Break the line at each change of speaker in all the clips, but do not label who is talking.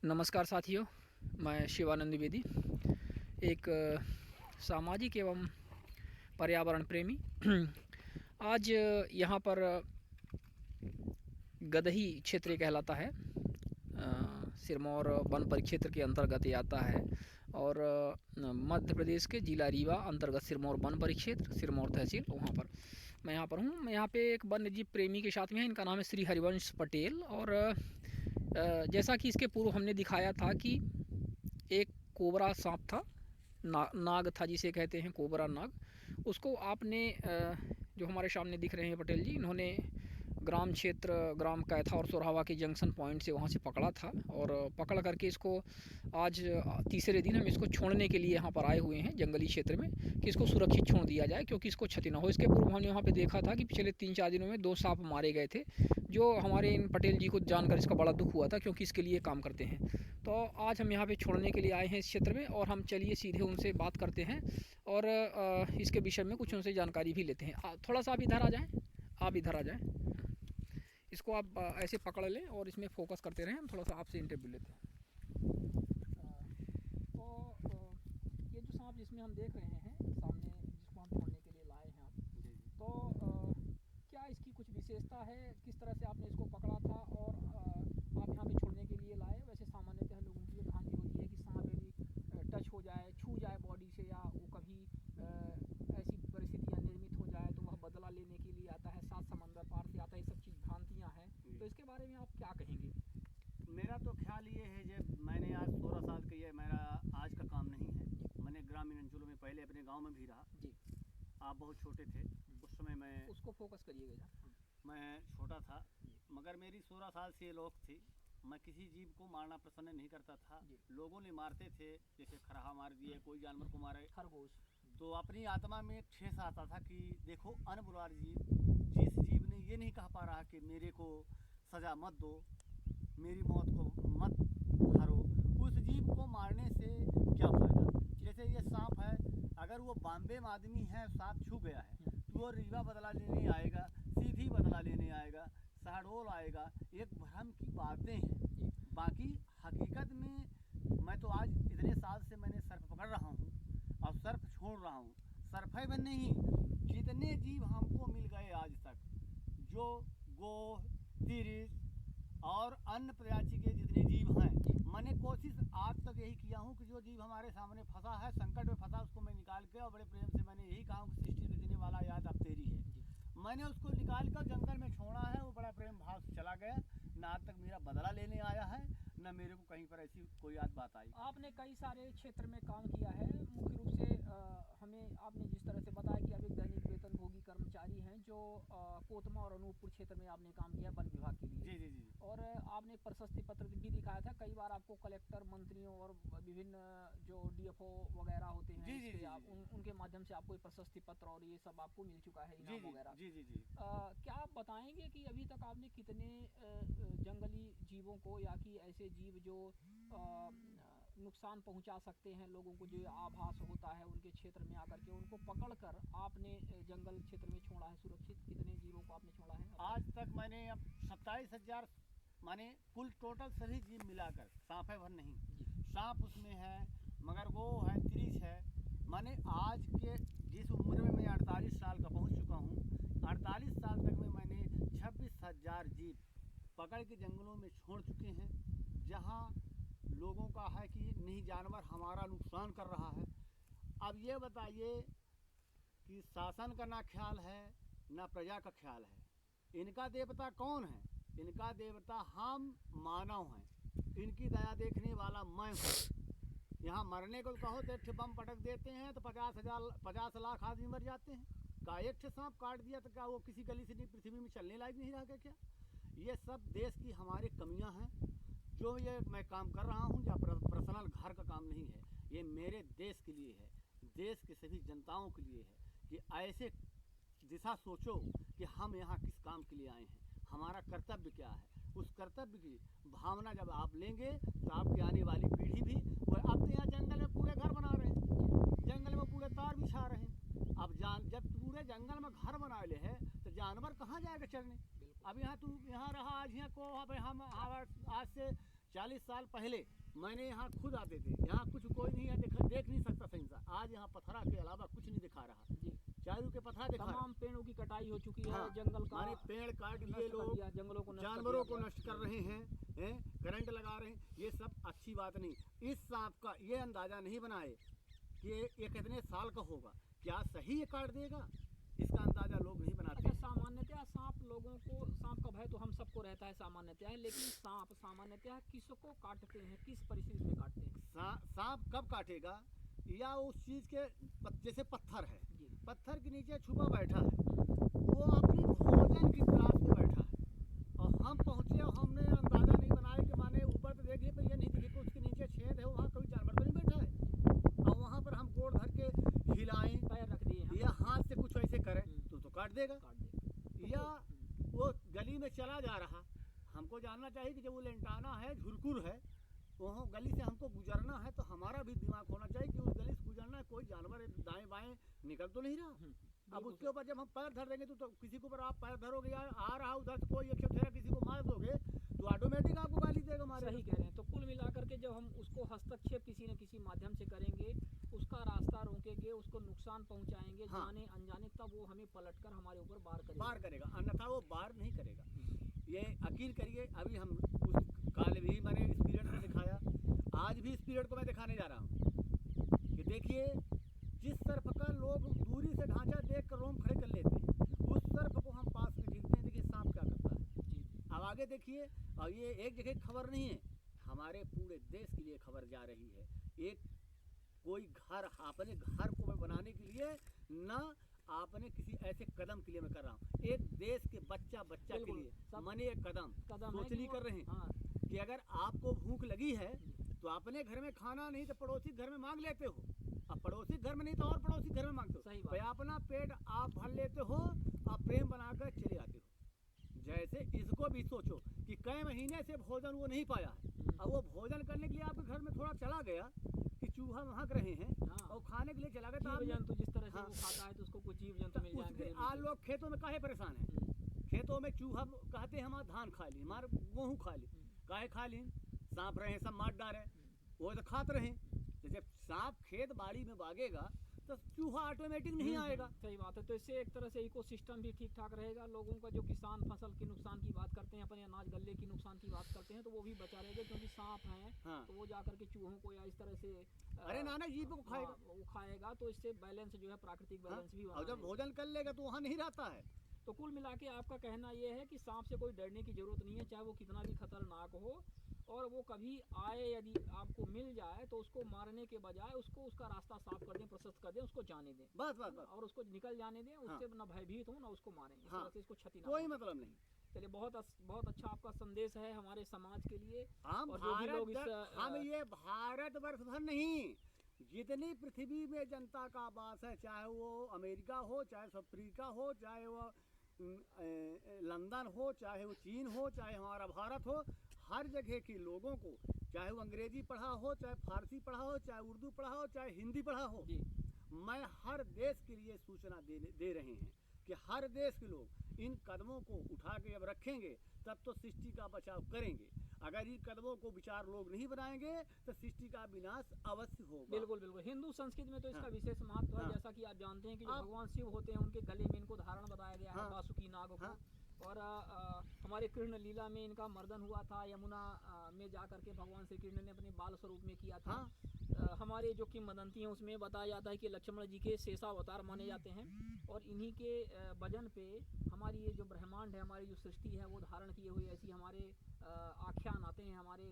नमस्कार साथियों, मैं शिवानंद द्विवेदी, एक सामाजिक एवं पर्यावरण प्रेमी। आज यहाँ पर गदही क्षेत्र कहलाता है, सिरमौर वन परिक्षेत्र के अंतर्गत ये आता है और मध्य प्रदेश के जिला रीवा अंतर्गत सिरमौर वन परिक्षेत्र, सिरमौर तहसील, वहाँ पर मैं यहाँ पर हूँ। मैं यहाँ पे एक वन्यजीव प्रेमी के साथ में है। इनका नाम है श्री हरिवंश पटेल। और जैसा कि इसके पूर्व हमने दिखाया था कि एक कोबरा सांप था, नाग था जिसे कहते हैं कोबरा नाग। उसको आपने जो हमारे सामने दिख रहे हैं पटेल जी, इन्होंने ग्राम क्षेत्र, ग्राम कैथा और सोरहावा के जंक्शन पॉइंट से वहाँ से पकड़ा था और पकड़ करके इसको आज तीसरे दिन हम इसको छोड़ने के लिए यहाँ पर आए हुए हैं जंगली क्षेत्र में, कि इसको सुरक्षित छोड़ दिया जाए क्योंकि इसको क्षति ना हो। इसके पूर्व हमने वहाँ पे देखा था कि पिछले 3-4 दिनों में 2 सांप मारे गए थे, जो हमारे इन पटेल जी को जानकर इसका बड़ा दुख हुआ था क्योंकि इसके लिए काम करते हैं। तो आज हम यहाँ पे छोड़ने के लिए आए हैं इस क्षेत्र में, और हम चलिए सीधे उनसे बात करते हैं और इसके विषय में कुछ उनसे जानकारी भी लेते हैं। थोड़ा सा आप इधर आ जाएँ, आप इधर आ जाएँ। इसको आप ऐसे पकड़ लें और इसमें फोकस करते रहें, हम थोड़ा सा आपसे इंटरव्यू लेते हैं। तो ये जो सांप जिसमें हम देख रहे हैं सामने, जिसको हम छोड़ने के लिए लाए हैं आप, तो क्या इसकी कुछ विशेषता है? किस तरह से आपने इसको पकड़ा था और आप यहाँ पे छोड़ने के लिए लाए? वैसे सामान्यतः लोगों की ये भ्रांति होती है कि सांप यदि टच हो जाए, छू जाए बॉडी से, या वो कभी ऐसी परिस्थितियाँ निर्मित हो जाए तो वह बदला लेने के लिए आता है, 7 समंदर पार से आता है, ये सब चीज़ भ्रांतियाँ हैं। तो इसके बारे में आप क्या कहेंगे?
मेरा तो ख्याल ये है, जब मैंने आज 16 साल का, ये मेरा आज का काम नहीं है। मैंने ग्रामीण अंचलों में पहले अपने गांव में भी रहा
जी।
आप बहुत छोटे थे उस समय, मैं
उसको फोकस करिएगा।
मैं छोटा था, मगर मेरी 16 साल से ये लोग थी। मैं किसी जीव को मारना पसंद नहीं करता था। लोगों ने मारते थे, जैसे खरहा मार दिए, कोई जानवर को मारे,
खरगोश,
तो अपनी आत्मा में एक ठेस आता था कि देखो अनबुलार जीव, जिस जीव ने ये नहीं कह पा रहा कि मेरे को सज़ा मत दो, मेरी मौत को मत हारो, उस जीव को मारने से क्या फ़ायदा। जैसे ये सांप है, अगर वो बॉम्बे में आदमी है, सांप छू गया है, तो वो रीवा बदला लेने आएगा, सीधी बदला लेने आएगा, शहडोल आएगा। एक भ्रम की बातें हैं, बाकी हकीकत में मैं तो आज इतने साल से मैंने सर्प पकड़ रहा हूँ और सर्प छोड़ रहा हूँ। सर्फे में नहीं, जितने जीव हमको मिल गए आज तक, जो गोह, तिरिस और अन्य प्रजाति के जितने जीव हैं, मैंने कोशिश आज तक यही किया हूँ कि जो जीव हमारे सामने फंसा है, संकट में फंसा, उसको मैं निकाल के, और बड़े प्रेम से मैंने यही कहा कि सृष्टि रचने वाला याद अब तेरी है। मैंने उसको निकाल कर जंगल में छोड़ा है, वो बड़ा प्रेम भाव से चला गया। ना आज तक मेरा बदला लेने आया है, न मेरे को कहीं पर ऐसी कोई याद बात आई।
आपने कई सारे क्षेत्र में काम किया है, मुख्य रूप से हमें आपने जिस तरह से बताया कि आप एक दैनिक वेतनभोगी कर्मचारी हैं, जो कोतमा और अनूपपुर क्षेत्र में आपने काम किया वन विभाग के लिए।
जी जी जी।
और आपने प्रशस्ति पत्र भी दिखाया था कई बार आपको, कलेक्टर, मंत्रियों और विभिन्न जो डीएफओ वगैरह होते हैं,
जी जी जी,
आप उनके माध्यम से आपको प्रशस्ति पत्र और ये सब आपको मिल चुका है, इनाम वगैरह।
जी जी जी।
क्या आप बताएंगे कि अभी तक आपने कितने जंगली जीवों को, या कि ऐसे जीव जो नुकसान पहुंचा सकते हैं लोगों को, जो आभास होता है उनके क्षेत्र में आकर के, उनको पकड़कर आपने जंगल क्षेत्र में छोड़ा है सुरक्षित, कितने जीवों को आपने छोड़ा है?
आज तक मैंने अब 27,000 माने कुल टोटल सभी जीव मिलाकर, सांप है भर नहीं, सांप उसमें है, मगर वो है, तिरिस है। माने आज के जिस उम्र में मैं 48 साल का पहुंच चुका हूं, 48 साल तक में मैंने 26,000 जीव पकड़ के जंगलों में छोड़ चुके हैं। जहां लोगों का है कि नहीं, जानवर हमारा नुकसान कर रहा है। अब ये बताइए कि शासन का ना ख्याल है, ना प्रजा का ख्याल है। इनका देवता कौन है? इनका देवता हम मानव हैं। इनकी दया देखने वाला मैं हूँ। यहाँ मरने को कहो तो एक बम पटक देते हैं तो 50 लाख आदमी मर जाते हैं। का एक सांप काट दिया तो क्या वो किसी गली से नहीं, पृथ्वी में चलने लायक नहीं रह गया क्या? ये सब देश की हमारी कमियां हैं। जो ये मैं काम कर रहा हूँ, या पर्सनल घर का काम नहीं है, ये मेरे देश के लिए है, देश के सभी जनताओं के लिए है, कि ऐसे दिशा सोचो कि हम यहाँ किस काम के लिए आए हैं, हमारा कर्तव्य क्या है। उस कर्तव्य की भावना जब आप लेंगे तो आपकी आने वाली पीढ़ी भी, और अब तो यहाँ जंगल में पूरे घर बना रहे हैं, जंगल में पूरे तार बिछा रहे हैं। अब जब पूरे जंगल में घर बना ले है तो जानवर कहाँ जाएगा चरने? अब यहाँ तू यहाँ रहा, आज यहाँ को हम आज से 40 साल पहले मैंने यहाँ खुद आते थे, यहाँ कुछ कोई नहीं है, देख नहीं सकता सही सा। आज यहाँ पथरा के अलावा कुछ नहीं दिखा रहा
जी।
चारों के पथरा दिखा रहा।
तमाम पेड़ों की कटाई हो चुकी है,
हाँ,
जंगल का
माने पेड़ काट
नष्ट
दिए
कर
लोग,
दिया, जंगलों को नष्ट कर
जानवरों
दिया
को
गया।
नष्ट कर रहे हैं, करंट लगा रहे हैं। ये सब अच्छी बात नहीं। इस सांप का ये अंदाजा नहीं बनाए कि ये कितने साल का होगा, क्या सही ये काट देगा, इसका अंदाजा लोग नहीं बनाते।
अच्छा, सामान्यतः सांप लोगों को, सांप का भय तो हम सबको रहता है सामान्यतः, लेकिन सांप सामान्यतः किसको काटते हैं, किस परिस्थिति में काटते हैं?
सांप कब काटेगा, या उस चीज के जैसे पत्थर है,
जी।
पत्थर के नीचे छुपा बैठा है, वो अपनी भोजन की तलाश में बैठा है, और हम पहुंचे और हमने अंदाजा नहीं बनाया कि माने ऊपर तो देखिए पर ये नहीं दिखे कि उसके नीचे छेद है, वहाँ कोई जानवर तो नहीं बैठा है, और वहाँ पर हम गोड़ धर के हिलाएं,
पैर रख दिए हम,
या हाथ से कुछ ऐसे करें तो काट देगा।
काट देगा।
या वो गली में चला जा रहा, हमको जानना चाहिए कि जब वो लेंटाना है, झुरकुर है, वहाँ गली से हमको गुजरना है, तो हमारा भी दिमाग होना चाहिए कि उस गली से गुजरना है, कोई जानवर दाएं बाएं निकल तो नहीं रहा। अब उसके ऊपर जब हम पैर धर देंगे तो किसी के ऊपर आप पैर धरोगे या आ रहा उधर से कोई एक चौथेरा किसी को मार दोगे तो ऑटोमेटिक आपको गाली देगा मारे।
सही कह रहे हैं। तो कुल मिलाकर के जब हम उसको हस्तक्षेप किसी न किसी माध्यम से करेंगे, उसका रास्ता रोकेंगे, उसको नुकसान पहुंचाएंगे,
हाँ।
जाने अनजाने, तब वो हमें पलटकर हमारे ऊपर
बार करेगा, अन्यथा वो बार नहीं करेगा। ये यकीन करिए, अभी हम उस काल भी मैंने इस पीरियड में दिखाया, आज भी इस पीरियड को मैं दिखाने जा रहा हूँ कि देखिए जिस तरफ का लोग दूरी से ढांचा देख कर रोम खड़े कर लेते हैं, उस तरफ को हम पास में खींचते हैं। देखिए सांप क्या करता है
जी।
अब आगे देखिए। और ये एक जगह की खबर नहीं है, हमारे पूरे देश के लिए खबर जा रही है। एक कोई घर अपने घर को मैं बनाने के लिए ना आपने किसी ऐसे कदम के लिए मैं कर रहा हूँ, एक देश के बच्चा के
बिल्कुल,
लिए
सब
मैंने एक कदम
है
सोचनी
कि
कर रहे हैं
हाँ,
कि अगर आपको भूख लगी है तो अपने घर में खाना नहीं तो पड़ोसी घर में मांग लेते हो, अब पड़ोसी घर में नहीं तो और पड़ोसी घर में मांगते हो।
सही बात।
भाई अपना पेट आप भर लेते हो और प्रेम बनाकर चले आते हो। जैसे इसको भी सोचो कि कई महीने से भोजन वो नहीं पाया है, अब वो भोजन करने के लिए आपके घर में थोड़ा चला गया कि चूहा महक रहे हैं
हाँ।
और खाने के लिए चला गया, तो
जीव
आपने
जंतु जिस तरह से
हाँ।
वो खाता है तो उसको कुछ जीव जंतु मिल जाएंगे।
आज लोग खेतों में काहे परेशान हैं, खेतों में चूहा कहते हैं हमारा धान खा ली, हमारे गेहूँ खा ली, काहे खा ली, सांप रहे सब मार डाले, वो तो खाते रहे। जैसे सांप खेत बाड़ी में भागेगा तो चूहा ऑटोमेटिक नहीं आएगा।
सही बात है। तो इससे एक तरह से इकोसिस्टम भी ठीक ठाक रहेगा, लोगों का जो किसान फसल के नुकसान की बात करते हैं, अपने अनाज गल्ले की नुकसान की बात करते हैं, तो वो भी बचा रहेगा, क्योंकि सांप है
हाँ।
तो वो जाकर के चूहों को या इस तरह से
अरे नाना जीव को खाएगा,
वो खाएगा, तो इससे बैलेंस जो है प्राकृतिक बैलेंस भी बना
और जब
रहेगा।
भोजन कर लेगा तो वहाँ नहीं रहता है।
तो कुल मिला के आपका कहना ये है कि सांप से कोई डरने की जरूरत नहीं है, चाहे वो कितना भी खतरनाक हो, और वो कभी आए, यदि आपको मिल जाए तो उसको मारने के बजाय उसको उसका रास्ता साफ कर दें, प्रशस्त कर दें, उसको जाने दें,
बस बस बस,
और उसको निकल जाने दें, उससे ना भयभीत हो ना उसको मारें, इस
हाँ।
तरह से इसको क्षति ना
कोई
पहुंचे।
मतलब नहीं।
चलिए, बहुत अच्छा आपका संदेश है हमारे समाज के लिए।
हम
और जो भी लोग
हम ये भारत वर्ष भर नहीं, जितनी पृथ्वी में जनता का आवास है, चाहे वो अमेरिका हो, चाहे अफ्रीका हो, चाहे वो लंदन हो, चाहे वो चीन हो, चाहे हमारा भारत हो, हर जगह के लोगों को, चाहे वो अंग्रेजी पढ़ा हो, चाहे फारसी पढ़ा हो, चाहे उर्दू पढ़ा हो, चाहे हिंदी पढ़ा हो,
जी।
मैं हर देश के लिए सूचना दे रहे हैं कि हर देश के लोग इन कदमों को उठा के जब रखेंगे तब तो सृष्टि का बचाव करेंगे। अगर इन कदमों को विचार लोग नहीं बनाएंगे तो सृष्टि का विनाश अवश्य होगा।
बिल्कुल बिल्कुल। हिंदू संस्कृति में तो इसका
हाँ।
विशेष महत्व है,
हाँ।
जैसा कि आप जानते हैं कि जो
आप-
भगवान शिव होते हैं उनके गले में इनको धारण बताया गया है,
हाँ।
वासुकी नाग को।
हाँ।
और हमारे कृष्ण लीला में इनका मर्दन हुआ था, यमुना में जाकर के भगवान श्री कृष्ण ने अपने बाल स्वरूप में किया था।
हाँ।
हमारे जो किंवदंती हैं उसमें बताया जाता है कि लक्ष्मण जी के शेषावतार माने जाते हैं, और इन्हीं के वजन पे हमारी ये जो ब्रह्मांड है, हमारी जो सृष्टि है वो धारण किए हुए, ऐसी हमारे आख्यान आते हैं हमारे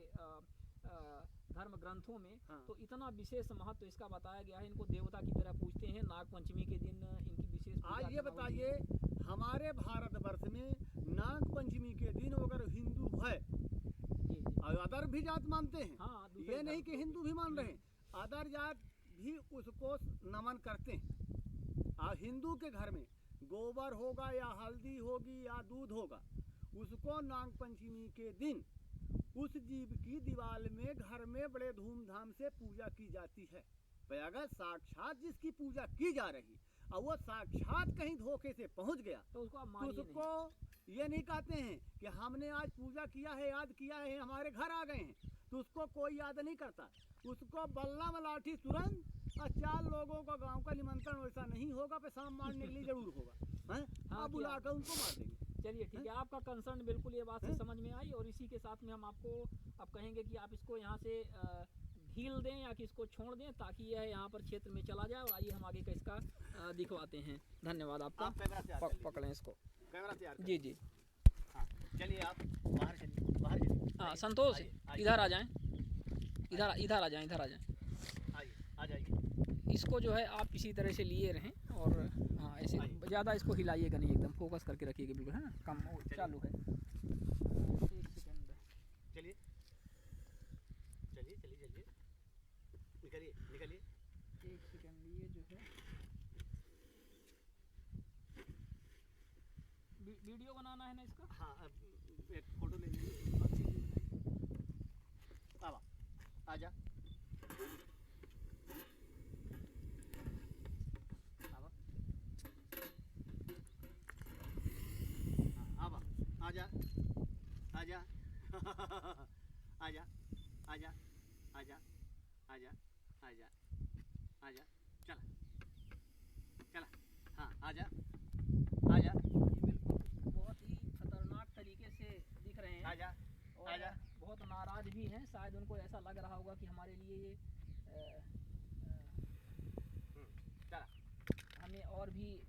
धर्म ग्रंथों में।
हाँ।
तो इतना विशेष महत्व इसका बताया गया है, इनको देवता की तरह पूजते हैं। नाग पंचमी के दिन इनकी विशेष पूजा
आज ये
करना होती है।
बताइए, हमारे भारतवर्ष में नाग पंचमी के दिन अगर हिंदू है,
जी जी।
और अदर भी जात मानते हैं,
हाँ, दूसरे
ये नहीं
धर्म
कि
को-
हिंदू भी मान रहे हैं, अदर जात भी उसको नमन करते हैं। और हिंदू के घर में गोबर होगा या हल्दी होगी या दूध होगा, उसको नाग पंचमी के दिन उस जीव की दीवार में घर में बड़े धूमधाम से पूजा की जाती है। भाई अगर साक्षात जिसकी पूजा की जा रही और वो साक्षात कहीं धोखे से पहुंच गया
तो उसको आप
तो
मानिए नहीं।
उसको ये नहीं कहते हैं कि हमने आज पूजा किया है, याद किया है, हमारे घर आ गए हैं। तो उसको कोई याद नहीं करता, उसको बल्ला में लाठी तुरंत और 4 लोगों का गांव का निमंत्रण वैसा नहीं होगा, पेशाब मारने के लिए जरूर होगा, हैं?
हाँ,
आप बुला कर उनको मार देंगे।
चलिए ठीक है, आपका कंसर्न बिल्कुल ये बात से
हैं?
समझ में आई, और इसी के साथ में हम आपको अब कहेंगे कि आप इसको यहाँ से ढील दें या कि इसको छोड़ दें, ताकि यह यहाँ पर क्षेत्र में चला जाए। और आइए हम आगे का इसका दिखवाते हैं। धन्यवाद आपका।
आप कैमरा तैयार कर लीजिए।
पकड़ें इसको।
कैमरा तैयार कर
जी जी।
हाँ, चलिए आप बाहर चलिए, बाहर चलिए।
हाँ संतोष,
आइए, आइए।
इधर आ जाएं, इधर आ जाएं, इधर आ जाएं।
आइए, आ जाइए।
इसको जो है आप इसी तरह से लिए रहें, और हाँ ऐसे
आइए।
ज़्यादा इसको हिलाइएगा नहीं, एकदम फोकस करके रखिएगा बिल्कुल, है ना। कम चालू है। एक सेकंड।
चलिए चलिए चलिए चलिए, निकलिए निकलिए।
एक सेकंड, ये जो है वीडियो बनाना है ना इसका।
हाँ, अब एक फोटो ले लीजिए। अब आजा, अब आजा आजा आजा आजा आजा आजा आजा आजा, चला चला, हाँ आजा आजा
बिल्कुल बहुत ही खतरनाक तरीके से दिख रहे हैं,
आजा
और
आजा।
बहुत नाराज भी हैं। शायद उनको ऐसा लग रहा होगा कि हमारे लिए ये
चला।
हमें और भी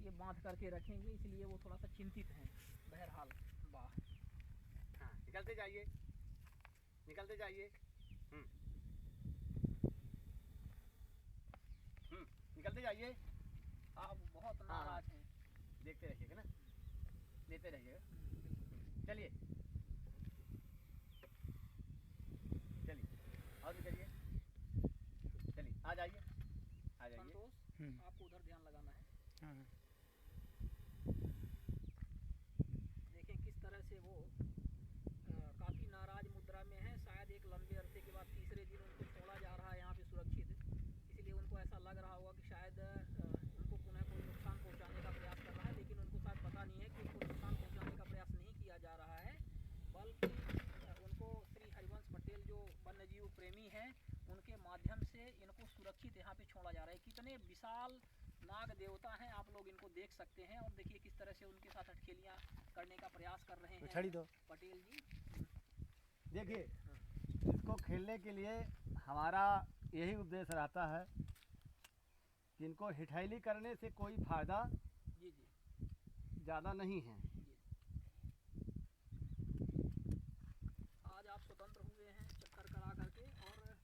ये बांध करके रखेंगे, इसलिए वो थोड़ा सा चिंतित हैं। बहरहाल वाह,
हाँ, निकलते जाइए, निकलते जाइए। निकलते जाइए।
आप बहुत
हाँ,
नाराज हैं।
देखते रहिएगा ना, लेते रहिएगा। चलिए चलिए, और निकलिए, चलिए आ जाइए, आ जाइए।
संतोष, आपको उधर ध्यान लगाना है।
हाँ।
देखें किस तरह से वो काफ़ी नाराज मुद्रा में है। शायद एक लंबे अरसे के बाद तीसरे दिन उनको छोड़ा जा रहा है यहाँ पे सुरक्षित, इसलिए उनको ऐसा लग रहा होगा कि शायद उनको पुनः कोई नुकसान पहुँचाने का प्रयास कर रहा है, लेकिन उनको शायद पता नहीं है कि उनको नुकसान पहुँचाने का प्रयास नहीं किया जा रहा है, बल्कि उनको श्री हरिवंश पटेल जो वन्यजीव प्रेमी हैं उनके माध्यम से इनको सुरक्षित यहाँ पे छोड़ा जा रहा है। कितने विशाल नाग देवता हैं, आप लोग इनको देख सकते हैं। और देखिए किस तरह से उनके साथ अटखेलियाँ करने का प्रयास कर रहे हैं
छड़ी दो
पटेल जी।
देखिए, इसको खेलने के लिए हमारा यही उद्देश्य रहता है कि इनको हिठैली करने से कोई फायदा
जी जी
ज़्यादा नहीं है।
जी। आज आप स्वतंत्र हुए हैं चक्कर करा करके, और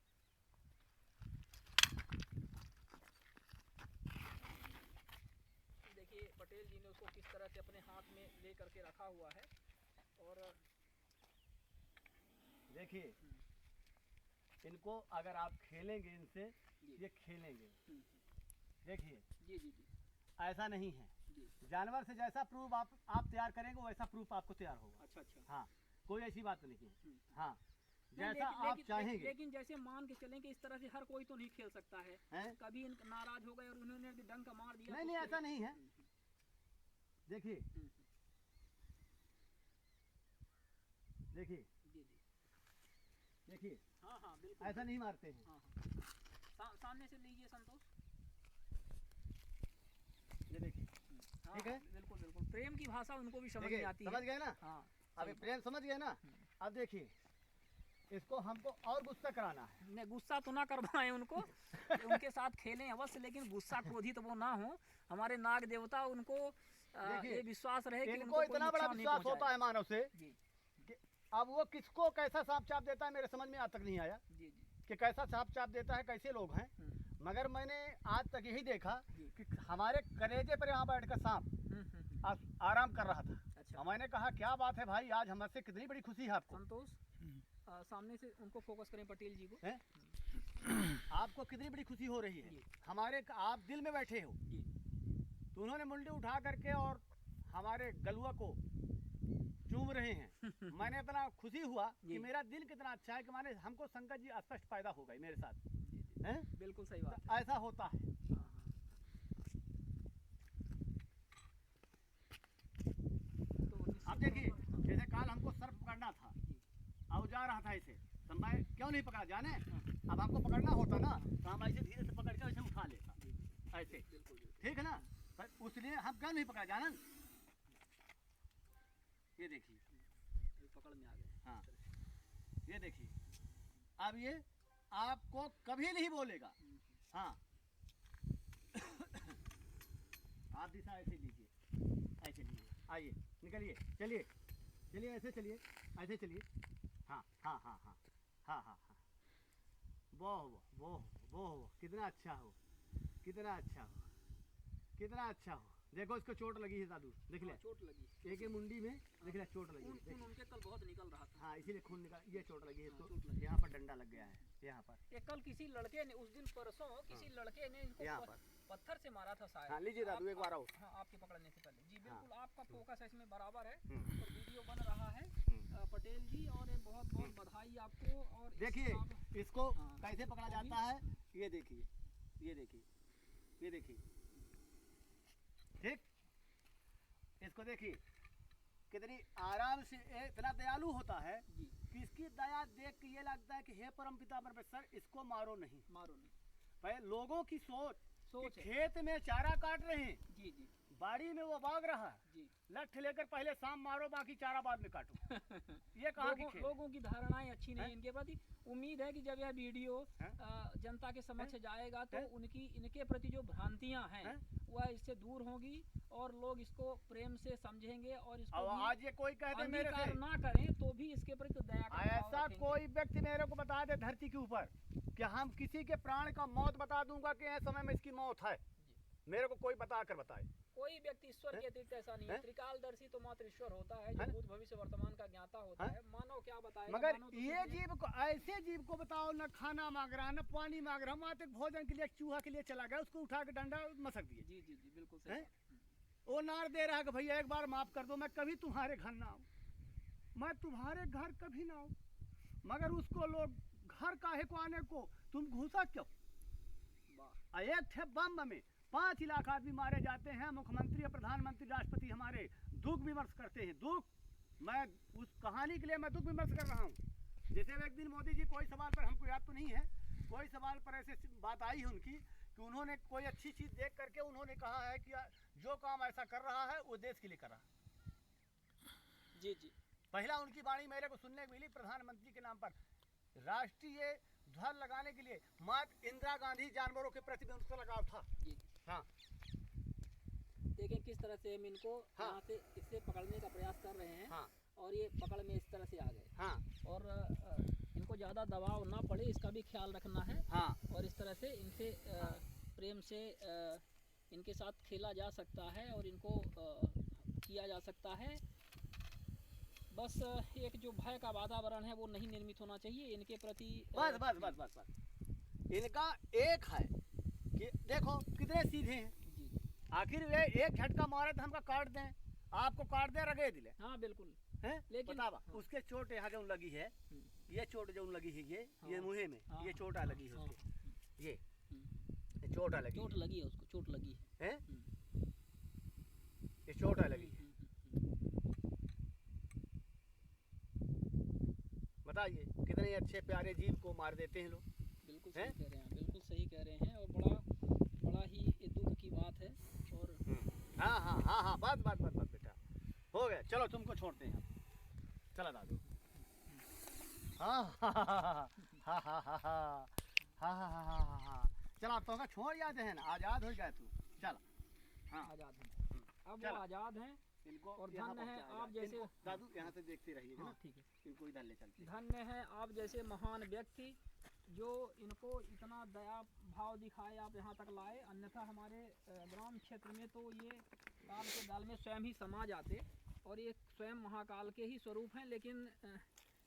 देखिए पटेल जी ने उसको किस तरह से अपने हाथ में ले करके रखा हुआ है। और
देखिए, इनको अगर आप खेलेंगे इनसे, ये खेलेंगे। देखिए,
जी जी जी
ऐसा नहीं है।
जी।
जानवर से जैसा प्रूफ आप तैयार करेंगे वैसा प्रूफ आपको तैयार होगा।
अच्छा अच्छा।
हाँ, कोई ऐसी बात नहीं है। हाँ,
नहीं,
जैसा आप चाहेंगे।
लेकिन जैसे मान के चलें कि इस तरह से हर कोई तो नहीं खेल सकता है।
हैं?
कभी नाराज हो गए और उन्होंने यदि डंक मार दिया
नहीं
तो
नहीं,
उसके
ऐसा नहीं है। देखिए देखिए
जी जी।
देखिए,
हाँ हाँ बिल्कुल।
ऐसा नहीं मारते हैं।
हाँ हाँ, सामने से लीजिए संतोष।
ये देखिए,
हाँ,
ठीक है?
बिल्कुल बिल्कुल। प्रेम की भाषा उनको भी समझ में
देखिए,
आती है।
समझ गए ना?
हाँ
अभी प्रेम समझ गए ना? अब देखिए, इसको हमको और गुस्सा कराना है।
नहीं, गुस्सा तो ना करवाएं उनको, उनके साथ खेलें अवश्य, लेकिन गुस्सा क्रोधित वो ना हो। हमारे नाग देवता उनको
देखिए,
ये विश्वास रहे कि
इनको
उनको कोई
इतना बड़ा
नुकसान नहीं
विश्वास होता
पहुंचाए।
है मानव से
जी
कि अब वो किसको कैसा सांप चाप देता है मेरे समझ में आज तक नहीं आया
जी जी।
कि कैसा सांप चाप देता है, कैसे लोग हैं। मगर मैंने आज तक यही देखा कि हमारे कलेजे पर यहाँ बैठकर सांप आराम कर रहा था।
अच्छा,
मैंने कहा क्या बात है भाई, आज हमसे कितनी बड़ी खुशी है आपको।
संतोष सामने से उनको फोकस करें पटेल जी को।
हैं? आपको कितनी बड़ी खुशी हो रही है।
जी।
हमारे आप दिल में बैठे हो,
जी
तो उन्होंने मुंडी उठा करके और हमारे गलुआ को चूम रहे हैं। मैंने इतना खुशी हुआ कि मेरा दिल कितना अच्छा है कि माने हमको शंकर जी स्पष्ट पैदा हो गए मेरे साथ।
जी जी,
हैं?
बिल्कुल सही बात
तो ऐसा होता है।
है। हाँ, हाँ। तो
अब देखिए, जैसे काल हमको सर्प पकड़ना था, और जा रहा था ऐसे, तो मैं क्यों नहीं पकड़ा जाने? अब हमको पकड़ना होता ना तो हम ऐसे धीरे से पकड़ के ऐसे उठा लेता ऐसे, ठीक है ना? पर उसलिए हम क्यों नहीं पकड़ा जाना? ये देखिए
पकड़ में आ गए।
हाँ, ये देखिए अब ये आपको कभी नहीं बोलेगा। हाँ आप दिशा ऐसे लीजिए, ऐसे लीजिए, आइए निकलिए, चलिए चलिए, ऐसे चलिए, ऐसे चलिए। हाँ हाँ हाँ हाँ हाँ हाँ हाँ, वो कितना अच्छा हो, कितना अच्छा हो, कितना अच्छा हो। देखो इसको चोट लगी है दादू, देख ले
चोट लगी,
एक मुंडी में देख ले चोट लगी है।
खून उनके कल बहुत निकल रहा था।
हाँ इसीलिए खून निकाल, ये चोट लगी है इसको,
चोट लगी।
यहाँ पर डंडा लग गया है, यहाँ पर।
ये कल किसी लड़के ने, उस दिन परसों किसी लड़के ने इनको
यहाँ पर
पत्थर से मारा था शायद।
हाँ लीजिए दादू एक बार आओ।
हाँ आपके पकड़ने से पहले जी बिल्कुल
हाँ।
आपका फोकस इसमें बराबर है और वीडियो बन रहा है। पटेल जी और बहुत बहुत बधाई आपको। और
देखिए इसको
हाँ।
कैसे पकड़ा जाता है, ये देखिए, ये देखिए, ये देखिए, ठीक, इसको देखिए कितनी आराम से, इतना दयालु होता है
जी
कि इसकी दया देख के ये लगता है कि हे परमपिता परमेश्वर इसको मारो नहीं।
मारो नहीं,
भाई लोगों की सोच
सोच
कि
है।
खेत में चारा काट रहे हैं,
जी जी
बाड़ी में वो भाग रहा है,
जी
लठ लेकर पहले शाम मारो बाकी चारा बाद में काटो। ये कहाँ की खेल?
लोगों की धारणाएं अच्छी नहीं
हैं?
इनके प्रति। उम्मीद है कि जब यह वीडियो
हैं?
जनता के समक्ष जाएगा तो
हैं?
उनकी इनके प्रति जो भ्रांतियां हैं
हैं?
वह इससे दूर होंगी और लोग इसको प्रेम से समझेंगे और इसको
अब
भी
आज ये कोई कह दे मेरे से,
अंगीकार ना करें तो भी इसके प्रति दया का भाव
ऐसा
रखेंगे।
कोई व्यक्ति मेरे को बता दे धरती के ऊपर कि हम किसी के प्राण का मौत बता दूंगा कि इस समय में इसकी मौत है, मेरे को कोई बता कर बताए।
कोई व्यक्ति ईश्वर के अतिरिक्त ऐसा नहीं है।
हैं?
त्रिकालदर्शी तो मात्र ईश्वर होता है जो
हैं?
भूत भविष्य वर्तमान का ज्ञाता होता
हैं?
है। मानव क्या बताएगा?
मगर
मानव तो
ये
कुछ नहीं।
जीव को, ऐसे जीव को बताओ न खाना मांग रहा न पानी मांग रहा, वहां तक भोजन के लिए चूहा के लिए चला गया, उसको उठा के डंडा मसक दिए।
जी जी जी बिल्कुल सही
हैं?
बात।
वो नार दे रहा है कि भैया एक बार माफ कर दो, मैं कभी तुम्हारे घर ना आऊं, मैं तुम्हारे घर कभी ना आऊं। मगर उसको लोग घर काहे को आने को, तुम घुसा क्यों?
वाह
एक थे बम में 5 लाख आदमी मारे जाते हैं, मुख्यमंत्री प्रधानमंत्री राष्ट्रपति हमारे दुख विमर्श करते हैं। दुख, मैं उस कहानी के लिए मैं दुख विमर्श कर रहा हूँ। जैसे एक दिन मोदी जी कोई सवाल पर, हमको याद तो नहीं है, कोई सवाल पर ऐसे बात आई है उनकी कि उन्होंने कोई अच्छी चीज़ देख करके उन्होंने कहा है कि जो काम ऐसा कर रहा है वो देश के लिए कर रहा है।
जी जी
पहला उनकी वाणी मेरे को सुनने को मिली प्रधानमंत्री के नाम पर, राष्ट्रीय ध्वज लगाने के लिए माता इंदिरा गांधी जानवरों के प्रति भी उनका लगाव था।
जी
हाँ
देखें किस तरह से हम इनको
हाँ।
यहाँ से इससे पकड़ने का प्रयास कर रहे हैं।
हाँ
और ये पकड़ में इस तरह से आ गए।
हाँ
और इनको ज़्यादा दबाव ना पड़े इसका भी ख्याल रखना है।
हाँ
और इस तरह से इनसे प्रेम से इनके साथ खेला जा सकता है और इनको किया जा सकता है। बस एक जो भय का वातावरण है वो नहीं निर्मित होना चाहिए इनके प्रति।
बस बस बस बस बस इनका एक है कि देखो कितने सीधे हैं।
जी
आखिर वे एक झटका मारे तो हमका काट दें, आपको काट दे रगे दिले
हाँ बिल्कुल।
हैं,
लेकिन
बतावा
हाँ।
उसके चोट यहाँ जो लगी है, ये चोट जो लगी है ये
हाँ।
मुँहे में
हाँ,
ये चोटा लगी है
हाँ,
उसके, ये चोटा लगी
चोट लगी है उसको, चोट लगी
है,
हम्म।
ये चोटा लगी है। बताइए कितने अच्छे प्यारे जीव को मार देते हैं लोग।
बिल्कुल
हैं?
सही कह रहे हैं, बिल्कुल सही कह रहे हैं। और बड़ा ही ये दुख की बात है। और
हाँ हाँ हाँ हाँ बस बस बस बस बेटा हो गया, चलो तुमको छोड़ते हैं, चला दादू। हाँ हाँ हाँ हाँ हाँ हाँ हाँ हाँ हाँ हाँ हाँ चला तो का छोड़ जाते हैं ना, आजाद हो गए तू, चल। हाँ
आज़ाद हैं, अब वो
चलो।
आज़ाद हैं।
इनको
और
यहाँ
धन्य है
पहुँचाया
आप
जाए।
जैसे
इनको दादू यहाँ से देखते रहिएगा
हाँ
ना,
ठीक है।
इनको इधर ले चलते हैं।
धन्य है आप जैसे महान व्यक्ति जो इनको इतना दया भाव दिखाए, आप यहाँ तक लाए। अन्यथा हमारे ग्राम क्षेत्र में तो ये काल के दाल में स्वयं ही समा जाते और ये स्वयं महाकाल के ही स्वरूप हैं। लेकिन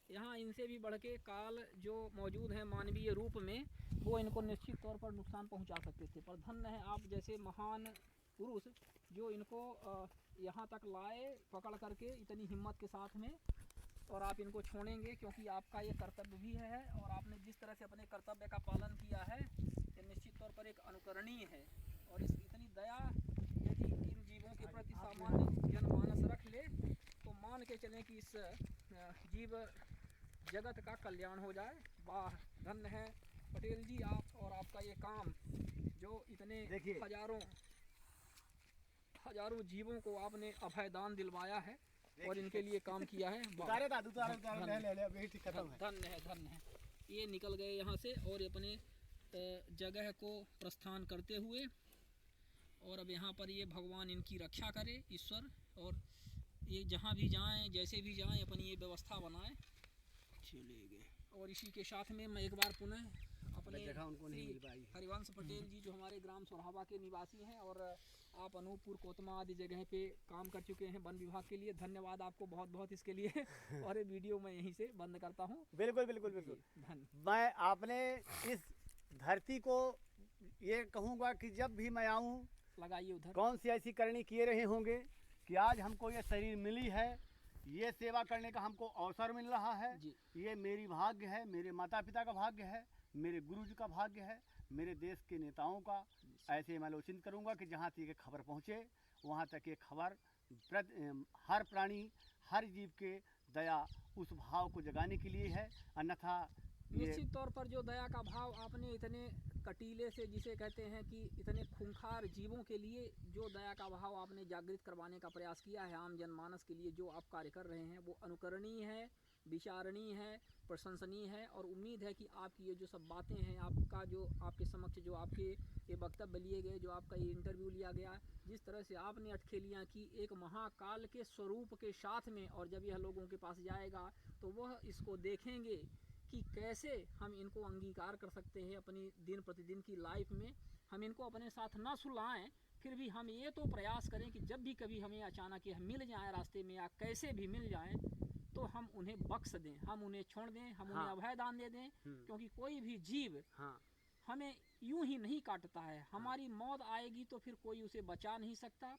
यहाँ इनसे भी बढ़ के काल जो मौजूद है मानवीय रूप में, वो इनको निश्चित तौर पर नुकसान पहुँचा सकते थे। पर धन्य है आप जैसे महान पुरुष जो इनको यहाँ तक लाए पकड़ करके इतनी हिम्मत के साथ में। और आप इनको छोड़ेंगे क्योंकि आपका ये कर्तव्य भी है। और आपने जिस तरह से अपने कर्तव्य का पालन किया है ये निश्चित तौर पर एक अनुकरणीय है। और इस इतनी दया यदि इन जीवों के प्रति सामान्य जनमानस रख ले तो मान के चलें कि इस जीव जगत का कल्याण हो जाए। वाह, धन्य है पटेल जी आप और आपका ये काम, जो इतने
देखिए।
हजारों जीवों को आपने अभयदान दिलवाया है और इनके लिए काम किया है। वाह, धन्य है, धन्य है। ये निकल गए यहाँ से और अपने जगह को प्रस्थान करते हुए, और अब यहाँ पर ये भगवान इनकी रक्षा करे, ईश्वर, और ये जहाँ भी जाएं, जैसे भी जाएं, अपनी ये व्यवस्था बनाएं। चले गए। और इसी के साथ में मैं एक बार पुनः अपने
जगह उनको नहीं मिल पाई।
हरिवंश पटेल जी जो हमारे ग्राम सोरहावा के निवासी हैं और आप अनूपपुर, कोतमा आदि जगह पे काम कर चुके हैं वन विभाग के लिए, धन्यवाद आपको बहुत बहुत इसके लिए। और ये वीडियो मैं यहीं से बंद करता हूँ।
बिल्कुल बिल्कुल बिल्कुल।
धन्य।
मैं आपने इस धरती को ये कहूँगा कि जब भी मैं आऊँ,
लगाइए उधर।
कौन सी ऐसी करनी किए रहे होंगे कि आज हमको ये शरीर मिली है, ये सेवा करने का हमको अवसर मिल रहा है।
जी।
ये मेरी भाग्य है, मेरे माता पिता का भाग्य है, मेरे गुरु जी का भाग्य है, मेरे देश के नेताओं का। ऐसे मैं आलोचना करूँगा कि जहाँ तक ये खबर पहुँचे वहाँ तक ये खबर हर प्राणी, हर जीव के दया उस भाव को जगाने के लिए है। अन्यथा
निश्चित तौर पर जो दया का भाव आपने इतने कटीले से, जिसे कहते हैं कि इतने खूंखार जीवों के लिए जो दया का भाव आपने जागृत करवाने का प्रयास किया है आम जनमानस के लिए, जो आप कार्य कर रहे हैं वो अनुकरणीय है, विचारणीय है, प्रशंसनीय है। और उम्मीद है कि आपकी ये जो सब बातें हैं, आपका जो आपके समक्ष जो आपके ये वक्तव्य लिए गए, जो आपका ये इंटरव्यू लिया गया, जिस तरह से आपने अटखेलियाँ की एक महाकाल के स्वरूप के साथ में, और जब यह लोगों के पास जाएगा तो वह इसको देखेंगे कि कैसे हम इनको अंगीकार कर सकते हैं अपनी दिन प्रतिदिन की लाइफ में। हम इनको अपने साथ ना सुलाएं, फिर भी हम ये तो प्रयास करें कि जब भी कभी हमें अचानक ये मिल जाए रास्ते में या कैसे भी मिल जाएं, तो हम उन्हें बख्श दें, हम उन्हें छोड़ दें, हम उन्हें अभयदान दे दें। क्योंकि कोई भी जीव हमें यूं ही नहीं काटता है। हमारी मौत आएगी तो फिर कोई उसे बचा नहीं सकता।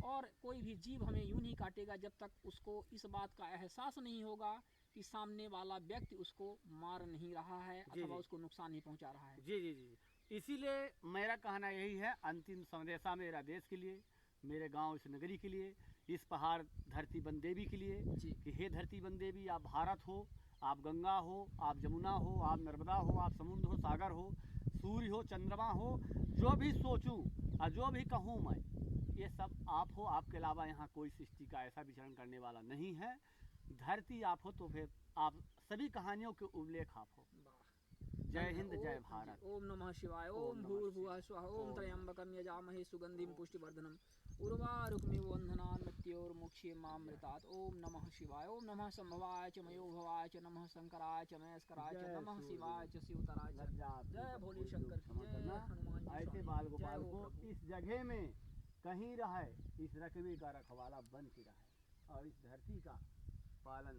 और कोई भी जीव हमें यूं नहीं काटेगा जब तक उसको इस बात का एहसास नहीं होगा कि सामने वाला व्यक्ति उसको मार नहीं रहा है अथवा उसको नुकसान नहीं पहुंचा रहा है।
जी जी जी। इसीलिए मेरा कहना यही है, अंतिम संदेशा मेरा देश के लिए, मेरे गांव इस नगरी के लिए, इस पहाड़ धरती वन देवी के लिए कि हे धरती वन देवी, आप भारत हो, आप गंगा हो, आप जमुना हो, आप नर्मदा हो, आप समुद्र हो, सागर हो, सूर्य हो, चंद्रमा हो, जो भी सोचूं और जो भी कहूँ मैं, ये सब आप हो। आपके अलावा यहाँ कोई सृष्टि का ऐसा विचरण करने वाला नहीं है। धरती आप हो तो फिर आप सभी कहानियों के उल्लेख आप हो। जय हिंद, जय भारत।
ओम नमः शिवाय। ओम भूर्भुवः स्वः। ओम त्र्यंबकं यजामहे सुगंधिं पुष्टिवर्धनम् उर्वारुकमिव बन्धनान् मृत्योर्मुक्षीयमामृतात्। ओम नमः शिवाय। ओम नमः संभवाय च मयो भवाय च, नमः शंकराय च महेश्वराय च, नमः शिवाय च शिवतराय च। जय भोले शंकर की जय। हनुमान जी
ऐसे बाल गोपाल को इस जगह में कहीं रहे, इस रकबे का रखवाला बन के रहे और इस धरती का पालन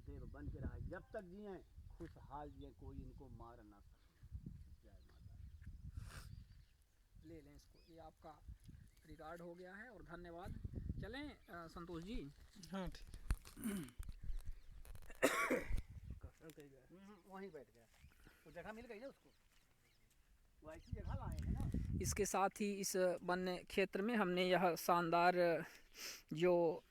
देव बन के रहे, जब तक जिए खुशहाल जिए, कोई इनको मार ना सके। जय माता।
ले लें इसको, ये आपका रिकॉर्ड हो गया है और धन्यवाद। चलें संतोष जी।
हाँ ठीक।
वहीं बैठ गया, तो जगह मिल गई ना उसको, वो ऐसी जगह लाए हैं ना।
इसके साथ ही इस वन्य क्षेत्र में हमने यह शानदार जो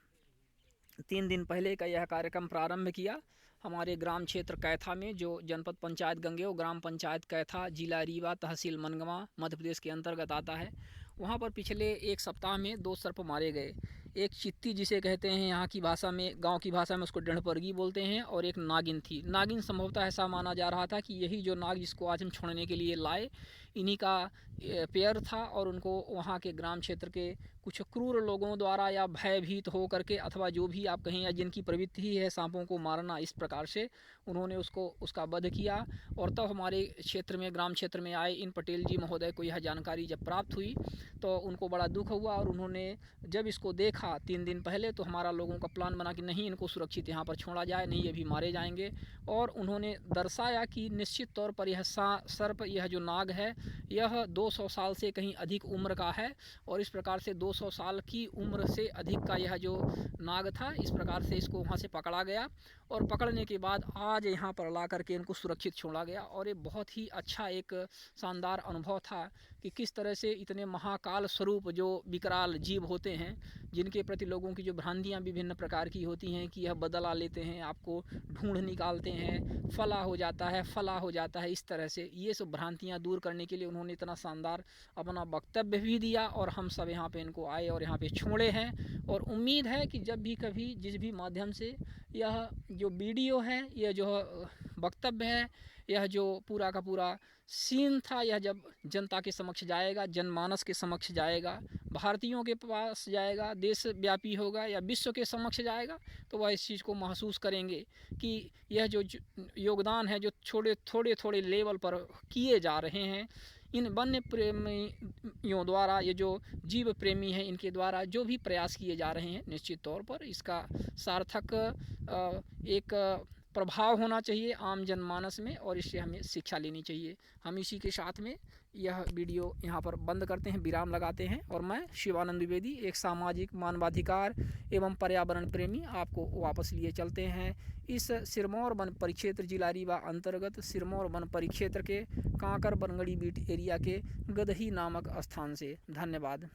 3 दिन पहले का यह कार्यक्रम प्रारंभ किया हमारे ग्राम क्षेत्र कैथा में, जो जनपद पंचायत गंगेव, ग्राम पंचायत कैथा, जिला रीवा, तहसील मनगवा, मध्य प्रदेश के अंतर्गत आता है। वहाँ पर पिछले 1 सप्ताह में 2 सर्प मारे गए। एक चित्ती जिसे कहते हैं यहाँ की भाषा में, गांव की भाषा में उसको डेढ़परगी बोलते हैं, और एक नागिन थी। नागिन संभवतः ऐसा माना जा रहा था कि यही जो नाग जिसको आज हम छोड़ने के लिए लाए, इन्हीं का पेयर था, और उनको वहाँ के ग्राम क्षेत्र के कुछ क्रूर लोगों द्वारा या भयभीत हो करके, अथवा जो भी आप कहें, या जिनकी प्रवृत्ति ही है सांपों को मारना, इस प्रकार से उन्होंने उसका वध किया। और तब हमारे क्षेत्र में, ग्राम क्षेत्र में आए इन पटेल जी महोदय को यह जानकारी जब प्राप्त हुई तो उनको बड़ा दुख हुआ, और उन्होंने जब इसको देखा 3 दिन पहले, तो हमारा लोगों का प्लान बना कि नहीं, इनको सुरक्षित यहाँ पर छोड़ा जाए, नहीं अभी मारे जाएंगे। और उन्होंने दर्शाया कि निश्चित तौर पर यह सर्प, यह जो नाग है, यह 200 साल से कहीं अधिक उम्र का है, और इस प्रकार से 200 200 साल की उम्र से अधिक का यह जो नाग था, इस प्रकार से इसको वहाँ से पकड़ा गया और पकड़ने के बाद आज यहाँ पर ला करके इनको सुरक्षित छोड़ा गया। और ये बहुत ही अच्छा एक शानदार अनुभव था कि किस तरह से इतने महाकाल स्वरूप जो विकराल जीव होते हैं, जिनके प्रति लोगों की जो भ्रांतियाँ विभिन्न प्रकार की होती हैं कि यह बदला लेते हैं, आपको ढूंढ निकालते हैं, फला हो जाता है, फला हो जाता है, इस तरह से ये सब भ्रांतियाँ दूर करने के लिए उन्होंने इतना शानदार अपना वक्तव्य भी दिया और हम सब यहाँ पे इनको आए और यहाँ पे छोड़े हैं। और उम्मीद है कि जब भी कभी जिस भी माध्यम से यह जो वीडियो है, यह जो वक्तव्य है, यह जो पूरा का पूरा सीन था, यह जब जनता के समक्ष जाएगा, जनमानस के समक्ष जाएगा, भारतीयों के पास जाएगा, देशव्यापी होगा या विश्व के समक्ष जाएगा, तो वह इस चीज़ को महसूस करेंगे कि यह जो योगदान है जो थोड़े लेवल पर किए जा रहे हैं इन वन्य प्रेमियों द्वारा, ये जो जीव प्रेमी हैं इनके द्वारा जो भी प्रयास किए जा रहे हैं, निश्चित तौर पर इसका सार्थक एक प्रभाव होना चाहिए आम जनमानस में और इससे हमें शिक्षा लेनी चाहिए। हम इसी के साथ में यह वीडियो यहाँ पर बंद करते हैं, विराम लगाते हैं और मैं शिवानंद द्विवेदी, एक सामाजिक मानवाधिकार एवं पर्यावरण प्रेमी, आपको वापस लिए चलते हैं इस सिरमौर वन परिक्षेत्र जिला रीवा अंतर्गत सिरमौर वन परिक्षेत्र के कांकर बनगड़ी बीट एरिया के गदही नामक स्थान से। धन्यवाद।